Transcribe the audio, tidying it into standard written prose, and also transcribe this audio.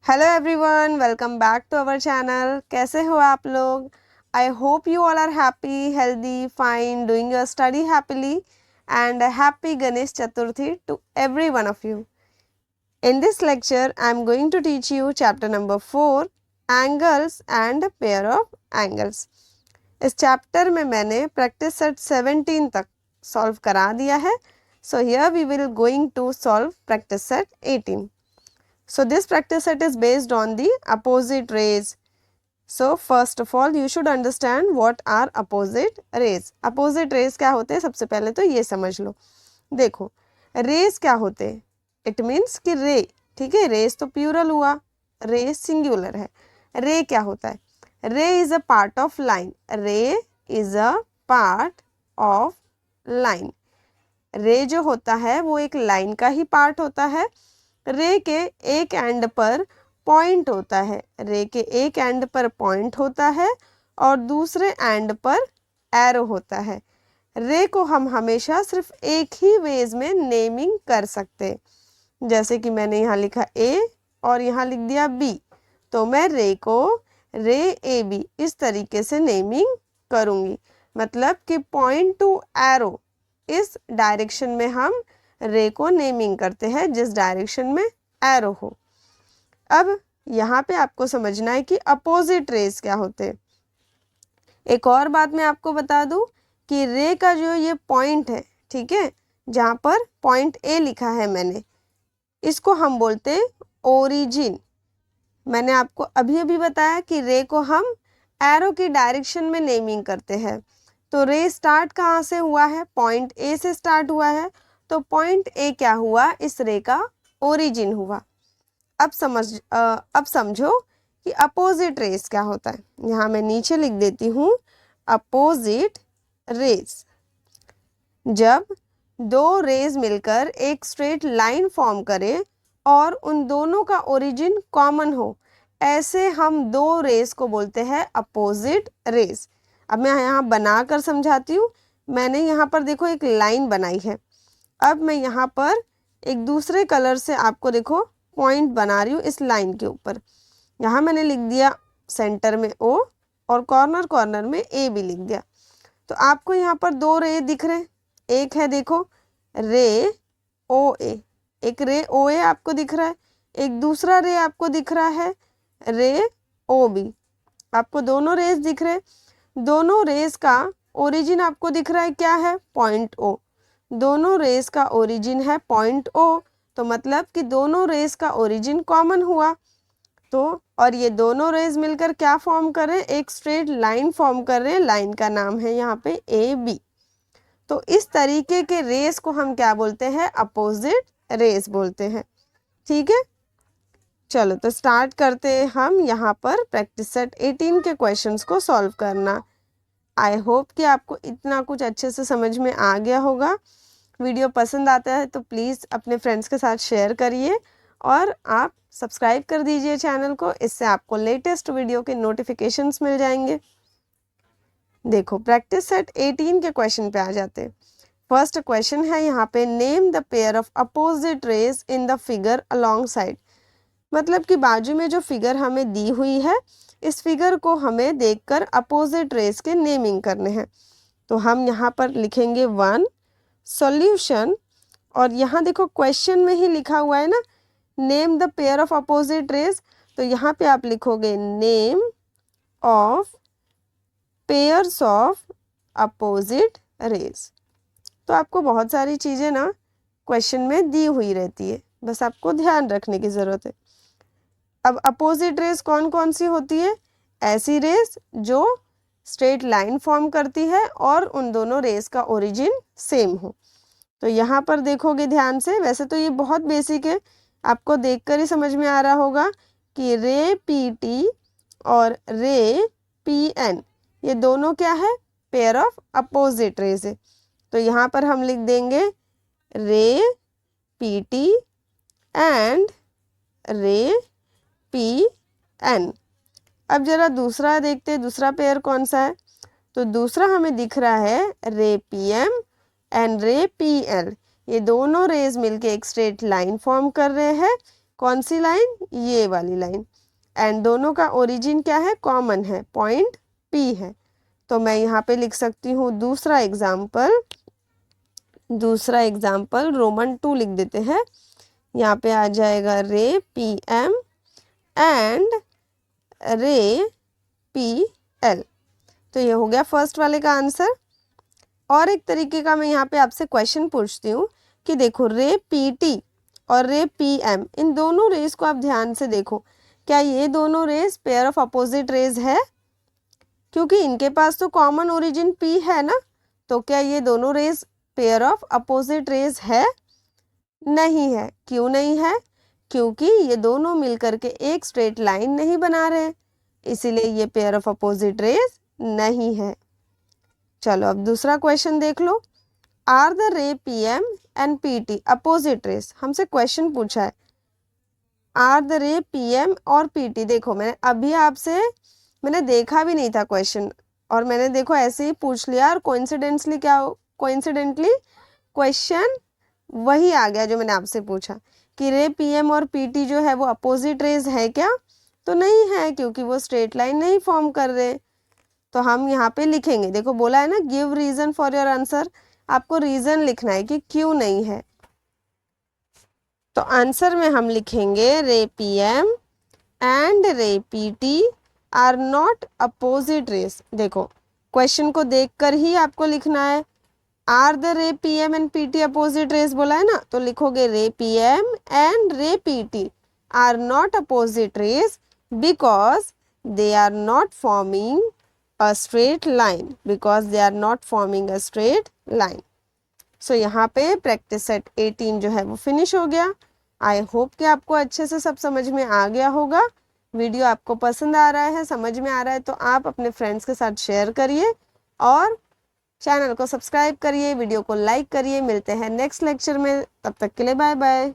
Hello everyone, welcome back to our channel. कैसे हो आप लोग? I hope you all are happy, healthy, fine, doing your study happily and happy Ganesh Chaturthi to every one of you. In this lecture, I am going to teach you chapter number 4, angles and pair of angles. इस chapter में मैंने practice set 17 तक solve करा दिया है। So here we will going to solve practice set 18. So this practice set is based on the opposite rays. So first of all you should understand what are opposite rays. Opposite rays क्या होते हैं सबसे पहले तो ये समझ लो। देखो rays क्या होते हैं? It means कि रे, ठीक है, रेस तो प्यूरल हुआ, रे सिंगुलर है। रे क्या होता है? Ray is a part of line. Ray is a part of line. Ray जो होता है वो एक लाइन का ही पार्ट होता है। रे के एक एंड पर पॉइंट होता है। रे के एक एंड पर पॉइंट होता है और दूसरे एंड पर एरो होता है। रे को हम हमेशा सिर्फ एक ही वेज में नेमिंग कर सकते हैं। जैसे कि मैंने यहाँ लिखा ए और यहाँ लिख दिया बी, तो मैं रे को रे ए बी इस तरीके से नेमिंग करूँगी। मतलब कि पॉइंट टू एरो, इस डायरेक्शन में हम रे को नेमिंग करते हैं जिस डायरेक्शन में एरो हो। अब यहाँ पे आपको समझना है कि अपोजिट रेस क्या होते हैं। एक और बात मैं आपको बता दूं कि रे का जो ये पॉइंट है, ठीक है, जहाँ पर पॉइंट ए लिखा है मैंने, इसको हम बोलते हैं ओरिजिन। मैंने आपको अभी अभी बताया कि रे को हम एरो की डायरेक्शन में नेमिंग करते हैं। तो रे स्टार्ट कहाँ से हुआ है? पॉइंट ए से स्टार्ट हुआ है, तो पॉइंट ए क्या हुआ? इस रे का ओरिजिन हुआ। अब समझो कि अपोजिट रेस क्या होता है। यहाँ मैं नीचे लिख देती हूँ अपोजिट रेस। जब दो रेज मिलकर एक स्ट्रेट लाइन फॉर्म करे और उन दोनों का ओरिजिन कॉमन हो, ऐसे हम दो रेस को बोलते हैं अपोजिट रेस। अब मैं यहाँ बनाकर समझाती हूँ। मैंने यहाँ पर देखो एक लाइन बनाई है। अब मैं यहाँ पर एक दूसरे कलर से आपको देखो पॉइंट बना रही हूँ इस लाइन के ऊपर। यहाँ मैंने लिख दिया सेंटर में ओ और कॉर्नर कॉर्नर में ए भी लिख दिया। तो आपको यहाँ पर दो रे दिख रहे हैं। एक है देखो रे ओ ए, एक रे ओ ए आपको दिख रहा है, एक दूसरा रे आपको दिख रहा है रे ओ बी। आपको दोनों रेस दिख रहे हैं। दोनों रेस का ओरिजिन आपको दिख रहा है क्या है? Point O. दोनों रेस का ओरिजिन है पॉइंट ओ, तो मतलब कि दोनों रेस का ओरिजिन कॉमन हुआ। तो और ये दोनों रेस मिलकर क्या फॉर्म कर रहे हैं? एक स्ट्रेट लाइन फॉर्म कर रहे हैं। लाइन का नाम है यहाँ पे ए बी। तो इस तरीके के रेस को हम क्या बोलते हैं? अपोजिट रेस बोलते हैं। ठीक है, चलो तो स्टार्ट करते हैं हम यहाँ पर प्रैक्टिस सेट 18 के क्वेश्चंस को सॉल्व करना। आई होप कि आपको इतना कुछ अच्छे से समझ में आ गया होगा। वीडियो पसंद आता है तो प्लीज़ अपने फ्रेंड्स के साथ शेयर करिए और आप सब्सक्राइब कर दीजिए चैनल को। इससे आपको लेटेस्ट वीडियो के नोटिफिकेशंस मिल जाएंगे। देखो प्रैक्टिस सेट 18 के क्वेश्चन पे आ जाते हैं। फर्स्ट क्वेश्चन है यहाँ पे, name the pair of opposite raise in the figure along side. मतलब कि बाजू में जो फिगर हमें दी हुई है, इस फिगर को हमें देखकर अपोजिट रेस के नेमिंग करने हैं। तो हम यहाँ पर लिखेंगे 1 सॉल्यूशन, और यहाँ देखो क्वेश्चन में ही लिखा हुआ है ना, name the pair of opposite rays. तो यहाँ पे आप लिखोगे name of pairs of opposite rays. तो आपको बहुत सारी चीज़ें ना क्वेश्चन में दी हुई रहती है, बस आपको ध्यान रखने की ज़रूरत है। अब अपोजिट रेस कौन कौन सी होती है? ऐसी रेस जो स्ट्रेट लाइन फॉर्म करती है और उन दोनों रेस का ओरिजिन सेम हो। तो यहाँ पर देखोगे ध्यान से, वैसे तो ये बहुत बेसिक है, आपको देखकर ही समझ में आ रहा होगा कि रे पी टी और रे पी एन, ये दोनों क्या है? पेयर ऑफ अपोजिट रेस है। तो यहाँ पर हम लिख देंगे रे पी टी एंड रे पी एन। अब जरा दूसरा देखते हैं, दूसरा पेयर कौन सा है? तो दूसरा हमें दिख रहा है रे पी एम एंड रे पी एल। ये दोनों रेज मिलके एक स्ट्रेट लाइन फॉर्म कर रहे हैं। कौन सी लाइन? ये वाली लाइन। एंड दोनों का ओरिजिन क्या है? कॉमन है, पॉइंट P है। तो मैं यहाँ पे लिख सकती हूँ दूसरा एग्जाम्पल रोमन 2 लिख देते हैं। यहाँ पे आ जाएगा रे PM एंड रे PL। तो ये हो गया फर्स्ट वाले का आंसर। और एक तरीके का मैं यहाँ पे आपसे क्वेश्चन पूछती हूँ कि देखो रे PT और रे PM, इन दोनों रेज को आप ध्यान से देखो, क्या ये दोनों rays pair of opposite rays है? क्योंकि इनके पास तो कॉमन ओरिजिन P है ना, तो क्या ये दोनों rays pair of opposite rays है? नहीं है। क्यों नहीं है? क्योंकि ये दोनों मिलकर के एक स्ट्रेट लाइन नहीं बना रहे, इसीलिए ये पेयर ऑफ अपोजिट रेज नहीं है। चलो अब दूसरा क्वेश्चन देख लो। Are the ray PM and PT opposite rays? हमसे क्वेश्चन पूछा है आर द रे PM और PT। देखो मैंने देखा भी नहीं था क्वेश्चन, और मैंने देखो ऐसे ही पूछ लिया, और कोइंसिडेंटली क्वेश्चन वही आ गया जो मैंने आपसे पूछा कि रे PM और PT जो है वो अपोजिट रेज है क्या? तो नहीं है, क्योंकि वो स्ट्रेट लाइन नहीं फॉर्म कर रहे। तो हम यहाँ पे लिखेंगे, देखो बोला है ना give reason for your answer, आपको रीजन लिखना है कि क्यों नहीं है। तो आंसर में हम लिखेंगे ray PM and ray PT are not opposite rays. देखो क्वेश्चन को देखकर ही आपको लिखना है। Are the ray PM and PT opposite rays बोला है ना, तो लिखोगे ray PM and ray PT are not opposite rays because they are not forming a straight line, because they are not forming a straight line. So यहाँ पे practice set 18 जो है वो फिनिश हो गया। आई होप कि आपको अच्छे से सब समझ में आ गया होगा। वीडियो आपको पसंद आ रहा है, समझ में आ रहा है, तो आप अपने फ्रेंड्स के साथ शेयर करिए और चैनल को सब्सक्राइब करिए, वीडियो को लाइक करिए। मिलते हैं नेक्स्ट लेक्चर में, तब तक के लिए बाय बाय।